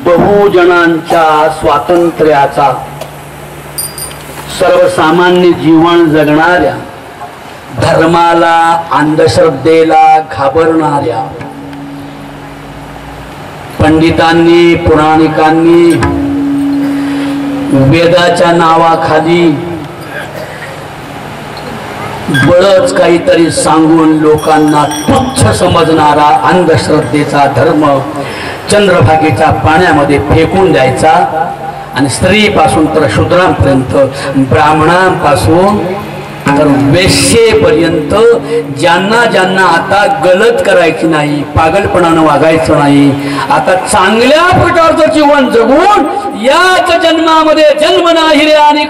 बहुजनांच्या स्वातंत्र्याचा सर्वसामान्य जीवन जगणाऱ्या धर्माला अंधश्रद्धेला घाबरणाऱ्या पंडितांनी पुराणिकांनी वेदाच्या नावाखाली बळच काहीतरी सांगून लोकांना तुच्छ समजणारा अंधश्रद्धेचा धर्म चंद्रभागेच्या पाण्यामध्ये फेकून द्यायचा आणि स्त्रीपासून तर शूद्रांपर्यंत ब्राह्मणांपासून तर वेश्येपर्यंत ज्यांना ज्यांना आता गलत करायची नाही, पागलपणानं वागायचं नाही, आता चांगल्या प्रकारचं जीवन जगून याच जन्मामध्ये जन्म नाही रे आणि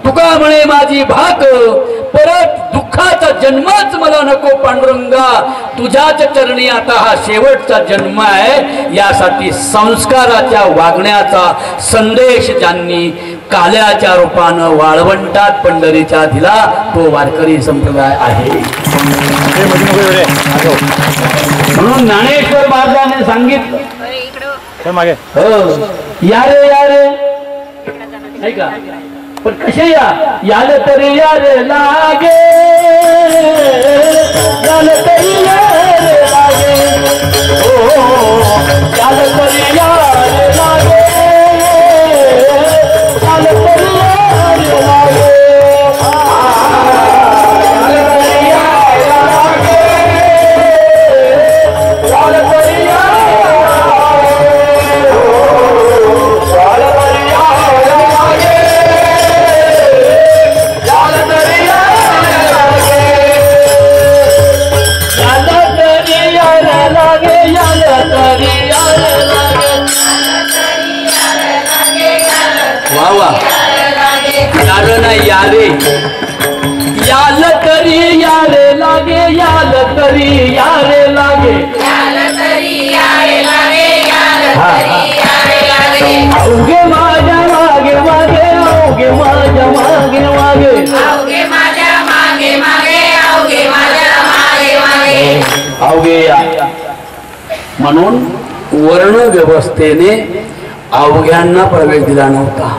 तुका म्हणे माझी भाक परत दुःखाचा जन्मच मला नको पांडुरंगा, तुझ्याच चरणी आता हा शेवटचा जन्म आहे. यासाठी संस्काराच्या वागण्याचा संदेश ज्यांनी काल्याच्या रूपानं वाळवंटात पंढरीच्या दिला तो वारकरी संप्रदाय आहे. म्हणून ज्ञानेश्वर महाराजांनी सांगितलं या रे या रे नाही का, पण कसे याल तरी यारे लागे, याल तरी यारे लागे, याल तरी यारे लागे, याल तरी यारे लागे, याल तरी यारे लागे, याल तरी यारे याल तरी यारे लागे, याल तरी यारे लागे, याल तरी यारे लागे, याल तरी यारे लागे, अवघे माझ्या मागे मागे, अवघे माझ्या मागे मागे, अवघे माझ्या मागे मागे, अवघे माझ्या मागे मागे, अवघे या. म्हणून वर्ण व्यवस्थेने अवघ्यांना प्रवेश दिला नव्हता.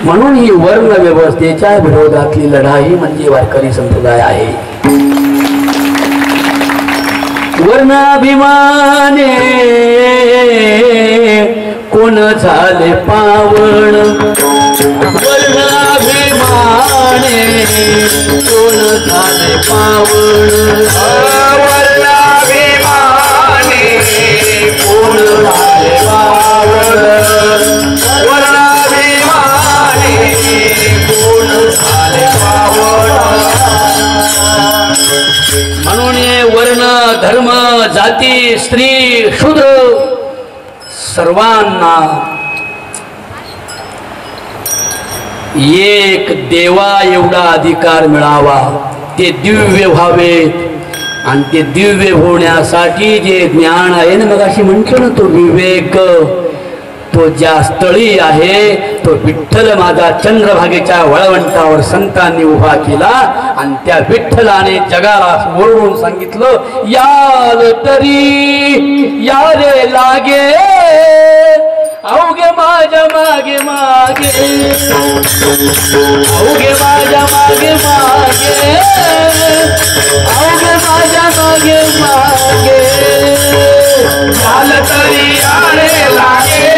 म्हणून ही वर्ण व्यवस्थेच्या विरोधातली लढाई म्हणजे वारकरी संप्रदाय आहे. वर्णाभिमाने कोण झाले पावण, वर्णाभिमाने कोण झाले पावण, वर्णाभिमाने कोण झाले पावण, म्हणून वर्ण धर्म जाती स्त्री शूद्र सर्वांना एक देवा एवढा अधिकार मिळावा, ते दिव्य व्हावेत. आणि ते दिव्य होण्यासाठी जे ज्ञान आहे ना, मग अशी म्हणतो ना तो विवेक, तो ज्या स्थळी आहे तो विठ्ठल माझा चंद्रभागेच्या वळवंटावर संतांनी उभा केला. आणि त्या विठ्ठलाने जगाला ओरडून सांगितलं, याल तरी यारे लागे, अवघे माझ्या मागे मागे, अवघे माझ्या मागे मागे, अवघे माझ्या मागे मागे, याल तरी यारे लागे,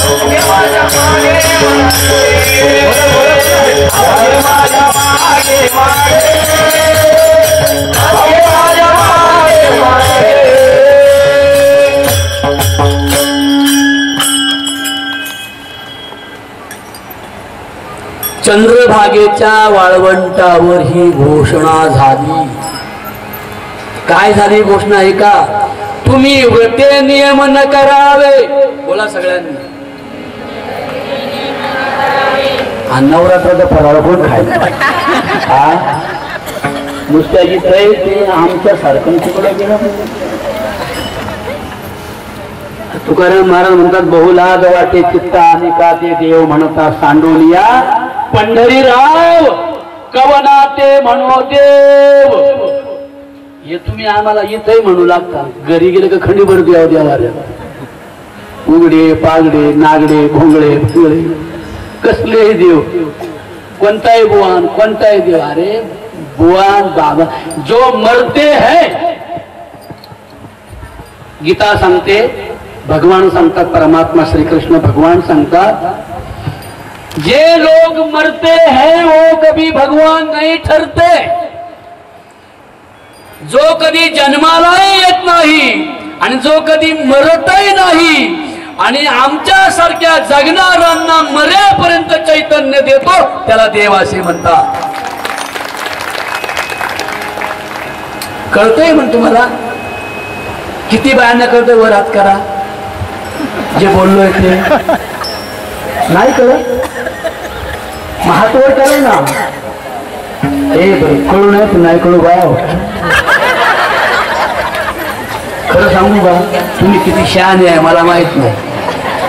अवघे माझ्या मागे मागे, अवघे माझ्या मागे मागे, अवघे माझ्या मागे मागे. चंद्रभागेच्या वाळवंटावर ही घोषणा झाली. काय झाली घोषणा आहे का, तुम्ही व्रते नियम न करावे. बोला सगळ्यांनी, नवरात्राचा फराळ कोण खायला, नुसत्याची तय ते आमच्या सारखं तिकडं गेलं. तुकाराम महाराज म्हणतात, बहुलाद वाटे चित्ता आणि का ते देव म्हणता सांडोलिया, पंढरीराव कवना ते म्हणो देव. हे तुम्ही आम्हाला इथंही म्हणू लागता, घरी गेले का खंडीभर द्यावं द्यावा उघडे पागडे नागडे भोंगळे भोंगळे कसलेही देव, कोणताही बुवान कोणताही देव. अरे बुवान बाबा जो मरते है, गीता सांगते, भगवान सांगतात, परमात्मा श्री कृष्ण भगवान सांगतात, जे लोग मरते हैं वो कभी भगवान नहीं ठरते. जो कधी जन्मालाही येत नाही आणि जो कधी मरतही नाही आणि आमच्या सारख्या जगणाऱ्यांना मरेपर्यंत चैतन्य देतो त्याला देव असे म्हणतात. कळतंय म्हण तुम्हाला? किती बायांना कळतंय? वर हात करा जे बोललोय ते. नाही कळत? महात्वर कळे ना. हे कळू नये नाही कळू बा. खरं सांगू बा, तुम्ही किती शहाणे आहे मला माहित नाही,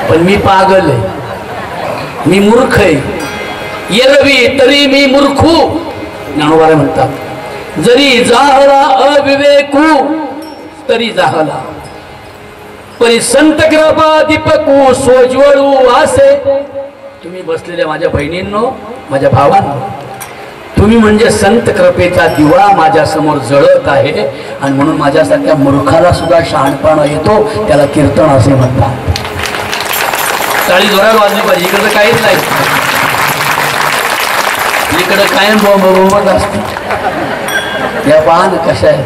पण मी पागल आहे, मी मूर्ख आहे. येरवी तरी मी मूर्खू ज्ञानोबा म्हणतात. जरी जाहला अविवेकू तरी जाहला, परी संत कृपा दीपकू सोज्वळू असे. तुम्ही बसलेल्या माझ्या बहिणींनो, माझ्या भावांनो, तुम्ही म्हणजे संत कृपेचा दिवा माझ्या समोर जळत आहे. आणि म्हणून माझ्यासारख्या मूर्खाला सुद्धा शहाणपणा येतो, त्याला कीर्तन असे म्हणतात. टाळी जोरात वाजली पाहिजे. इकडं काहीच नाही, इकडं कायम बोंबच असते. या पाहन कशा आहे.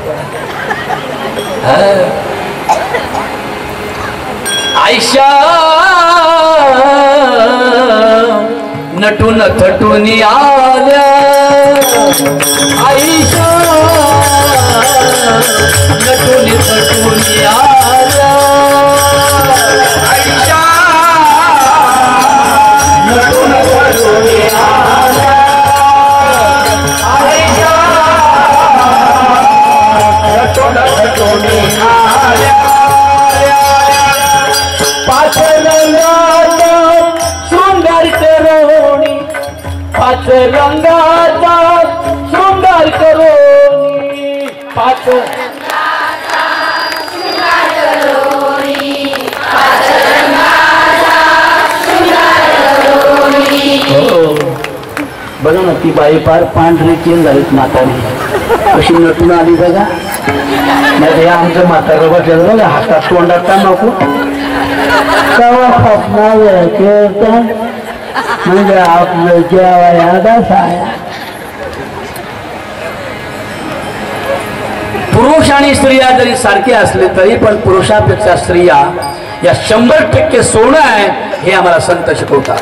आयशा नटून थटून आल्या, आयशा नटून थटून आल्या, आयशा नटून थटून आल्या, आयशा नटून थटून आल्या. पाच रंगाचा शृंगार करोणी, पाच रंगाचा शृंगार करोणी, पाच रंगाचा शृंगार करोणी, पाच रंगाचा शृंगार करोणी. बघा ना, ती बाई फार पांढरी चेन झालीत म्हातारी, कशी नटून आली बघा. नाही आमचं म्हातारं बसलेलं बघा, हातात तोंडात का नको कवा खपणार कीर्तन म्हणजे आपलं जेवायला साया. पुरुष आणि स्त्रिया जरी सारखे असले तरी पण पुरुषापेक्षा स्त्रिया या 100% सोनं आहे हे आम्हाला संत शिकवतात.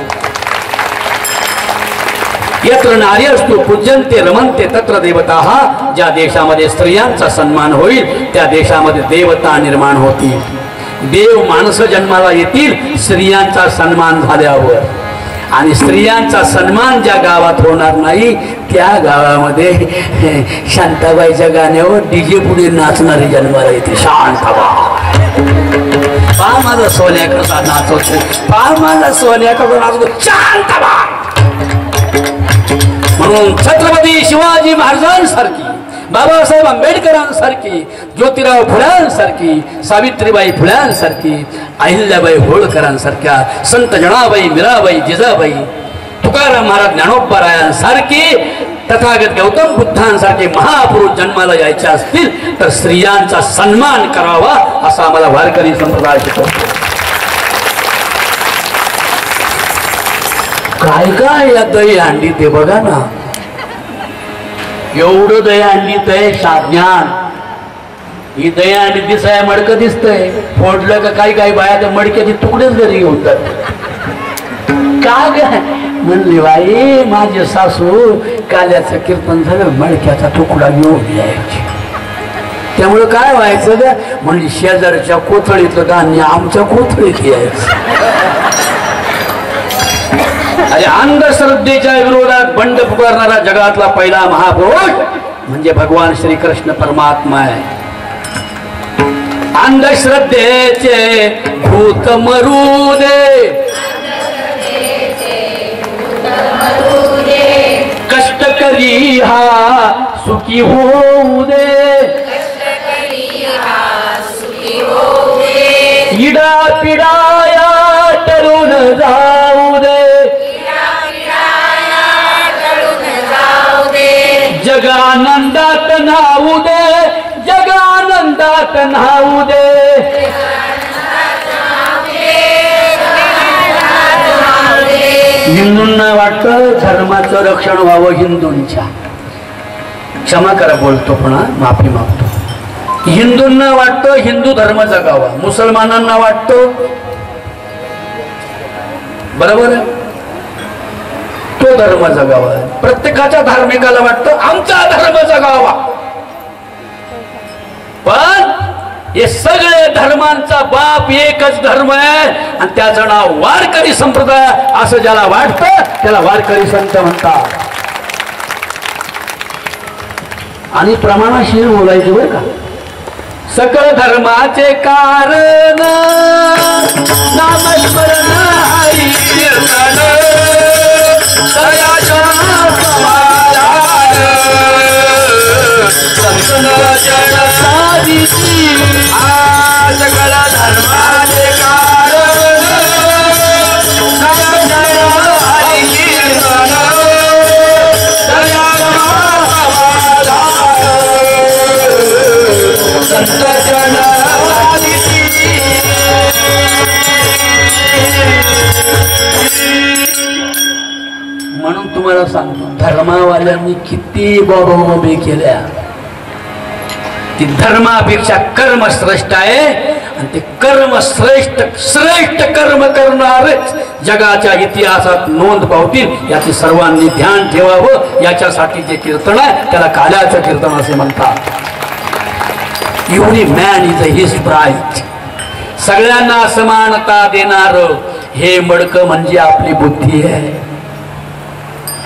यत्र नार्यस्तु पूज्यन्ते रमन्ते तत्र देवताः. ज्या देशामध्ये स्त्रियांचा सन्मान होईल त्या देशामध्ये देवता निर्माण होतील. देव माणसं जन्माला येतील स्त्रियांचा सन्मान झाल्यावर. आणि स्त्रियांचा सन्मान ज्या गावात होणार नाही त्या गावामध्ये शांताबाईच्या गाण्यावर डीजे पुढे नाचणारी जन्माला येते. शांताबाई पा माझा सोन्या कसा नाचवतो, पा माझा सोन्या कसा नाचवतो, शांताबाई. म्हणून छत्रपती शिवाजी महाराजांसारखी, बाबासाहेब आंबेडकरांसारखी, ज्योतिराव फुल्यांसारखी, सावित्रीबाई फुल्यांसारखी, अहिल्याबाई होळकरांसारख्या, संत जनाबाई मीराबाई जिजाबाई, तुकाराम महाराज ज्ञानोबारायांसारखी, तथागत गौतम बुद्धांसारखे महापुरुष जन्माला यायचे असतील तर स्त्रियांचा सन्मान करावा असा आम्हाला वारकरी संप्रदाय शिकवतो. काय काय या दही अंडी ते बघा ना, एवढं दही अंडीत आहे साज्ञान. ही दही अंडी दिसाय मडकं दिसतंय, फोडलं का काही काही बाया तर मडक्याचे तुकडेच घरी घेऊन जातात. काय म्हणली बाई माझे सासू काल्याचं कीर्तन झालं मडक्याचा तुकडा घेऊन यायची. त्यामुळे काय व्हायचं ग, म्हणजे शेजारच्या कोथळीतलं धान्य आमच्या कोथळीत यायचं. अरे अंधश्रद्धेच्या विरोधात बंड पुकारणारा जगातला पहिला महापुरुष म्हणजे भगवान श्री कृष्ण परमात्मा आहे. अंधश्रद्धेचे भूत मरू दे, कष्ट करी हा सुखी होऊ दे, पिढा पिढाया टळून जाऊ दे, जगानंदात न्हाऊ दे, जगानंदात न्हाऊ दे. हिंदूंना वाटतं धर्माचं रक्षण व्हावं हिंदूंच्या. क्षमा करा बोलतो पण माफी मागतो. हिंदूंना वाटतं हिंदू धर्म जगावा, मुसलमानांना वाटतं बरोबर तो धर्म जगावा. प्रत्येकाच्या धार्मिकाला वाटतं आमचा धर्म जगावा. पण हे सगळे धर्मांचा बाप एकच धर्म आहे आणि त्याचं नाव वारकरी संप्रदाय. असं ज्याला वाटतं त्याला वारकरी संत म्हणतात. आणि प्रमाणाशीर बोलायचं बरं का. सकळ धर्माचे कारण नामस्मरण हरी कीर्तन, दयाच्या समाधान संतन जन साधिती. सकळ धर्माचे कारण नामस्मरण हरी कीर्तन, दयाच्या म्हणून तुम्हाला सांगतो धर्मावाल्यांनी किती बाबा उभे केल्या. ती धर्मापेक्षा कर्म श्रेष्ठ आहे आणि ते कर्म श्रेष्ठ श्रेष्ठ कर्म करणारेच जगाच्या इतिहासात नोंद पावतील याचे सर्वांनी ध्यान ठेवावं. याच्यासाठी जे कीर्तन आहे त्याला काल्याचं कीर्तन असे म्हणतात. एवढी मॅन इज हिज प्राइज. सगळ्यांना समानता देणार हे मडकं म्हणजे आपली बुद्धी आहे.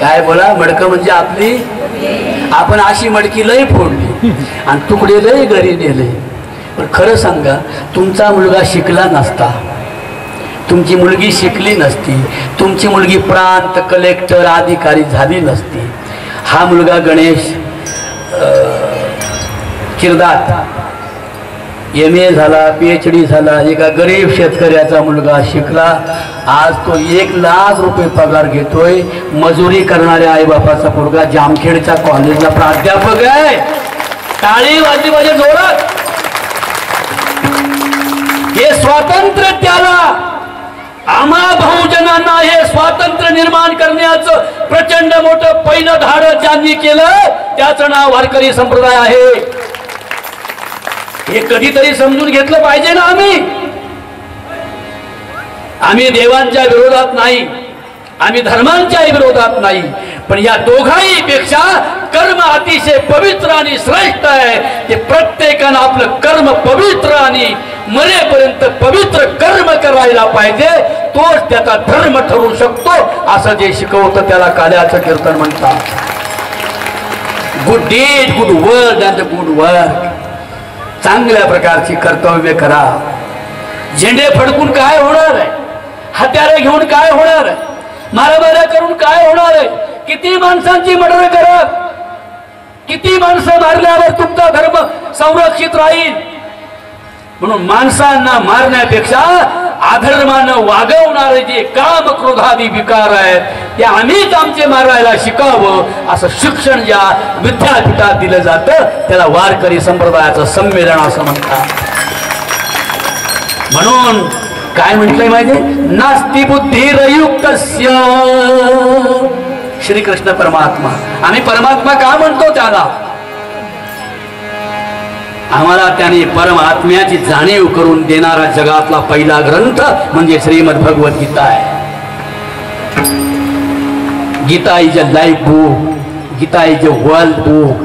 काय बोला मडकं म्हणजे आपली. आपण अशी मडकी लय फोडली आणि तुकडे लय घरी नेले. पण खरं सांगा तुमचा मुलगा शिकला नसता, तुमची मुलगी शिकली नसती, तुमची मुलगी प्रांत कलेक्टर अधिकारी झाली नसती. हा मुलगा गणेश किर्दात MA झाला, PhD झाला, एका गरीब शेतकऱ्याचा मुलगा शिकला. आज तो 1 लाख रुपये पगार घेतोय. मजुरी करणाऱ्या आईबापाचा मुलगा जामखेडच्या कॉलेजला प्राध्यापक आहे. टाळी वाजली पाहिजे जोरात. हे स्वातंत्र्य त्याला आम्हा बहुजनांना हे स्वातंत्र्य निर्माण करण्याचं प्रचंड मोठं पहिलं धाड ज्यांनी केलं त्याचं नाव वारकरी संप्रदाय आहे. हे कधीतरी समजून घेतलं पाहिजे ना. आम्ही देवांच्या विरोधात नाही, आम्ही धर्मांच्या विरोधात नाही, पण या दोघाही पेक्षा कर्म अतिशय पवित्र आणि श्रेष्ठ आहे. ते प्रत्येकानं आपलं कर्म पवित्र आणि मरेपर्यंत पवित्र कर्म करायला पाहिजे. तोच त्याचा धर्म ठरू शकतो. असं जे शिकवतं त्याला काल्याचं कीर्तन म्हणतात. Good deed, good word and good work. चांगल्या प्रकारची कर्तव्य करा. झेंडे फडकून काय होणार आहे, हत्यारे घेऊन काय होणार आहे, मारामाऱ्या करून काय होणार आहे. किती माणसांची मर्डर करा, किती माणसं मारल्यावर तुमचा धर्म संरक्षित राहील. म्हणून माणसांना मारण्यापेक्षा अधर्मानं वागवणारे जे काम क्रोधादी विकार आहेत ते आम्हीच आमचे मारायला शिकावं असं शिक्षण ज्या विद्यापीठात दिलं जातं त्याला वारकरी संप्रदायाचं संमेलन असं म्हणतात. म्हणून काय म्हटलंय माहिती, नास्ति बुद्धिरयुक्तस्य. श्रीकृष्ण परमात्मा. आम्ही परमात्मा का म्हणतो त्याला, आम्हाला त्याने परमात्म्याची जाणीव करून देणारा जगातला पहिला ग्रंथ म्हणजे श्रीमद भगवत गीता आहे. Gita is a life book, Gita is a world book,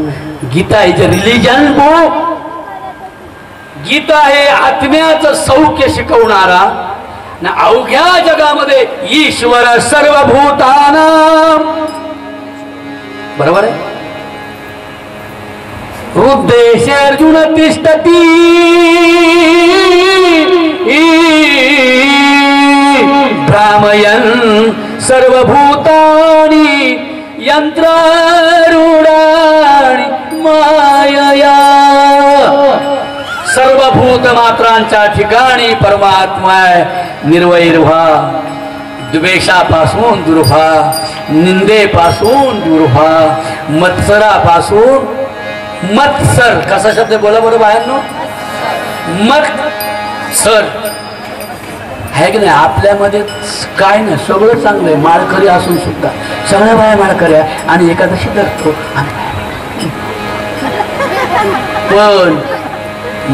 Gita is a religion book. Gita हे आत्म्याचं सौख्य शिकवणारा ना अवघ्या जगामध्ये ईश्वर सर्वभूतानां. बरोबर आहे. हृद्देशे अर्जुन तिष्ठति भ्रामयन् सर्वभूतानि यन्त्रारूढानि मायया. सर्व भूत मात्रांच्या ठिकाणी परमात्मा आहे. निर्वैर व्हा, द्वेषापासून दूर व्हा, निंदेपासून दूर व्हा, मत्सरापासून. मत्सर कसा शब्द बोला बरं बाहेरनो? मत्सर आहे की नाही? आपल्यामध्ये काय नाही, सगळं चांगलं आहे. माळकरी असून सुद्धा सगळ्या बाया माळकऱ्या आणि एकादशी धरतो. पण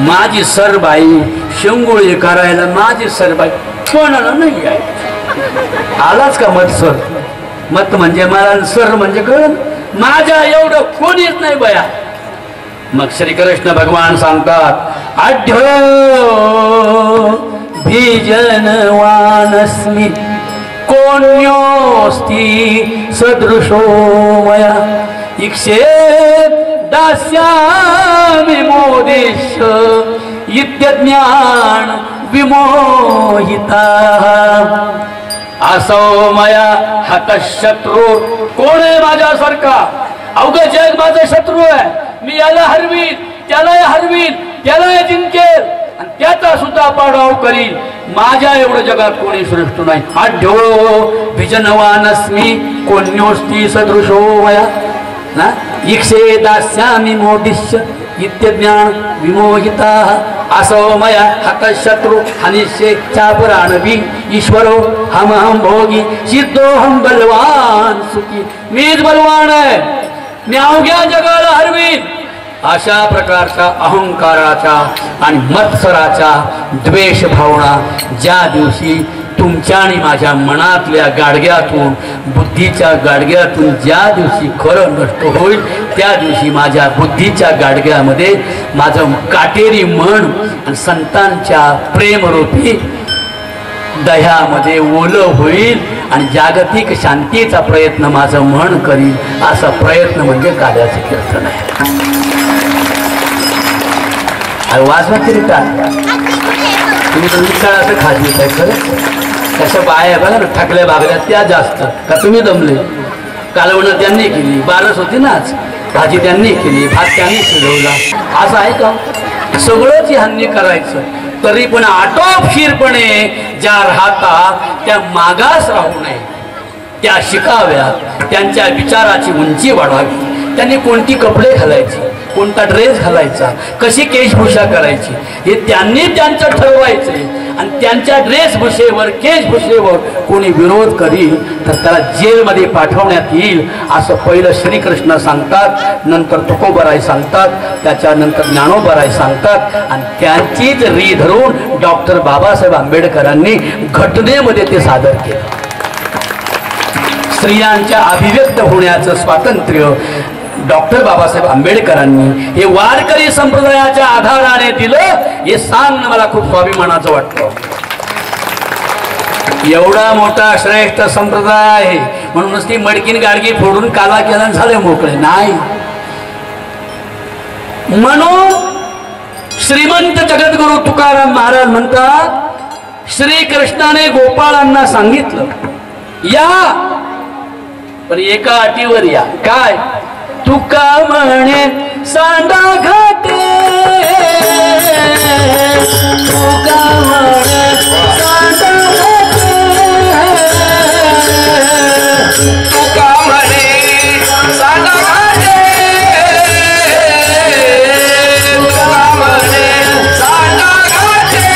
माझी सरबाई शेंगोळी करायला माझी सरबाई कोणाला नाही आहे. आलाच का मत्सर? मत म्हणजे मला, सर म्हणजे कळलं माझ्या एवढं कोणीच नाही बया. मग श्रीकृष्ण भगवान सांगतात आढ्यो बीजनवानस्मि कोण्योस्ति सदृशो मया इक्षे दास्यामि मोदिष्य इत्यज्ञान विमोहिता. असो मया हतशत्रू. कोण आहे माझ्यासारखा? अवघं जग माझा शत्रू आहे. मी याला हरवीन, त्याला हरवीन, त्याला जिंकेल आणि त्याचा सुद्धा पाडाव करील. माझ्या एवढं जगात कोणी श्रेष्ठ नाही. आढ्यो भिजनवानस्मि कोण्योस्ति सदृशो मया ना इक्षे दास्यामि मोदिष्य इत्यज्ञान विमोहिता. असो मया हतशत्रु हनिष्ये चापराणवी ईश्वरो हम भोगी सिद्धोहम बलवान सुखी. मीच बलवान आहे, मी अवघ्या जगाला हरवीन. अशा प्रकारच्या अहंकाराच्या आणि मत्सराच्या द्वेष भावना ज्या दिवशी तुमच्या आणि माझ्या मनातल्या गाडग्यातून, बुद्धीच्या गाडग्यातून ज्या दिवशी खरं नष्ट होईल, त्या दिवशी माझ्या बुद्धीच्या गाडग्यामध्ये माझं काटेरी मन आणि संतांच्या प्रेमरूपी दह्यामध्ये ओलं होईल आणि जागतिक शांतीचा प्रयत्न माझं मन करील. असा प्रयत्न म्हणजे काल्याचे कीर्तन आहे. वाचवा तरी का तुम्ही तर असं खाली आहे खरं. कशा बाया बघा ना ठाकल्या बागल्या त्या जास्त का तुम्ही दमले. कालवणं त्यांनी केली, बारस होती नाच, भाजी त्यांनी केली, भात त्यांनी शिजवला. असं आहे का? सगळंच ह्यांनी करायचं तरी पण आटोपशीरपणे ज्या राहता त्या मागास राहू नये, त्या शिकाव्यात. त्यांच्या विचाराची उंची वाढवावी. त्यांनी कोणती कपडे घालायची, कोणता ड्रेस घालायचा, कशी केशभूषा करायची हे त्यांनी त्यांचं ठरवायचे. आणि त्यांच्या ड्रेसभूषेवर, केशभूषेवर कोणी विरोध करील तर त्याला जेलमध्ये पाठवण्यात येईल असं पहिलं श्रीकृष्ण सांगतात. नंतर तुकोबराय सांगतात, त्याच्यानंतर ज्ञानोबराय सांगतात. आणि त्यांचीच री धरून डॉक्टर बाबासाहेब आंबेडकरांनी घटनेमध्ये ते सादर केलं. स्त्रियांच्या अभिव्यक्त होण्याचं स्वातंत्र्य डॉक्टर बाबासाहेब आंबेडकरांनी हे वारकरी संप्रदायाच्या आधाराने दिलं. हे सांगणं मला खूप स्वाभिमानाचं वाटतं. एवढा मोठा श्रेष्ठ संप्रदाय आहे म्हणूनच ती मडकीन गाडगी फोडून काला केला झाले मोकळे नाही. म्हणून श्रीमंत जगद्गुरु तुकाराम महाराज म्हणतात श्रीकृष्णाने गोपाळांना सांगितलं या, पण एका अटीवर या. काय? तुका म्हणे सांडा घाटे, तुका म्हणे सांडा घाटे, तुका म्हणे सांडा घाटे, तुका म्हणे सांडा घाटे, म्हणे सांडा घाटे,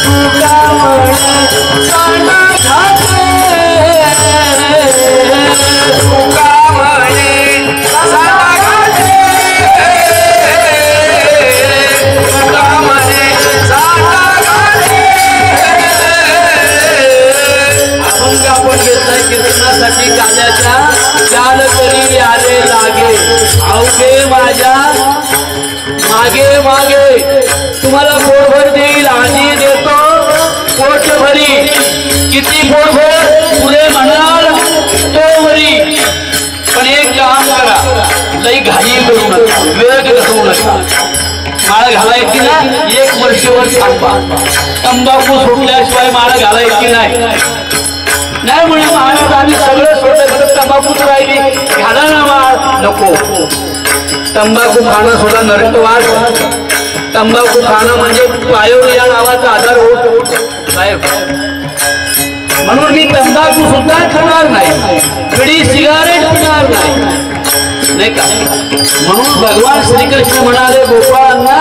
तुका म्हणे सांडा घाटे, तुका म्हणे सांडा घाटे, तुका म्हणे सांडा घाटे. अभंग आपण घेतलाय कीर्तनासाठी काल्याच्या. चाल तरी आले लागे अवघे माझ्या मागे मागे, तुम्हाला पोटभर देईल, आधी देतो पोटभरी. किती पोटभर पुढे म्हणाल तो भरी. पण एक काम करा, लई घाई करू नका, वेळ करू नका. माळ घालायची ना 1 वर्षभर थांबा. तंबाखू सुटल्याशिवाय माळ घालायची नाही. नाही म्हणे महाराज आम्ही सगळं सोडलं, तंबाखूच राहिली, घाला ना माळ. नको, तंबाखू खाणं सुद्धा नरकवास. तंबाखू खाणं म्हणजे पायोर या नावाचा आधार होतो साहेब. म्हणून मी तंबाखू सुद्धा खाणार नाही, बिडी सिगारेट पिणार नाही का. म्हणून भगवान श्रीकृष्ण म्हणाले गोपाळांना,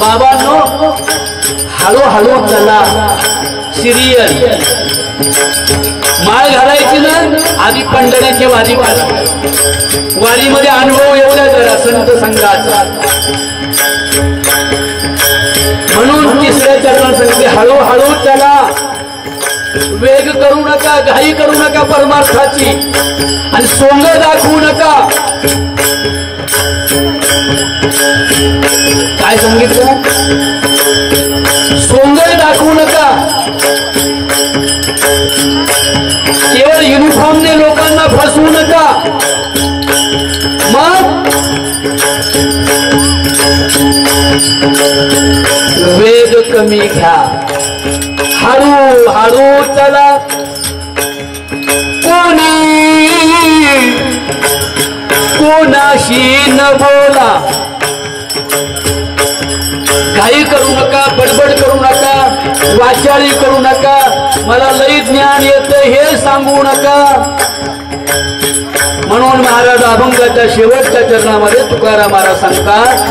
बाबांनो हळूहळू चला, सिरियल माळ घालायची ना, आधी पंढरीची वारी घाला. वारीमध्ये अनुभव एवढा जरा संत संघाचा. म्हणून तिसऱ्या चरणात सांगते हळूहळू चला, वेग करू नका, घाई करू नका परमार्थाची, आणि सोंग दाखवू नका. काय सांगितलं? सोंग दाखवू नका. केवळ युनिफॉर्मने लोकांना फसवू नका. मग वेग कमी घ्या, हळू हळू चला. कोणाशी न बोला, घाई करू नका, बडबड करू नका, वाचाळी करू नका, मला लई ज्ञान येतं हे सांगू नका. म्हणून महाराज अभंगाच्या शेवटच्या चरणामध्ये तुकाराम महाराज सांगतात,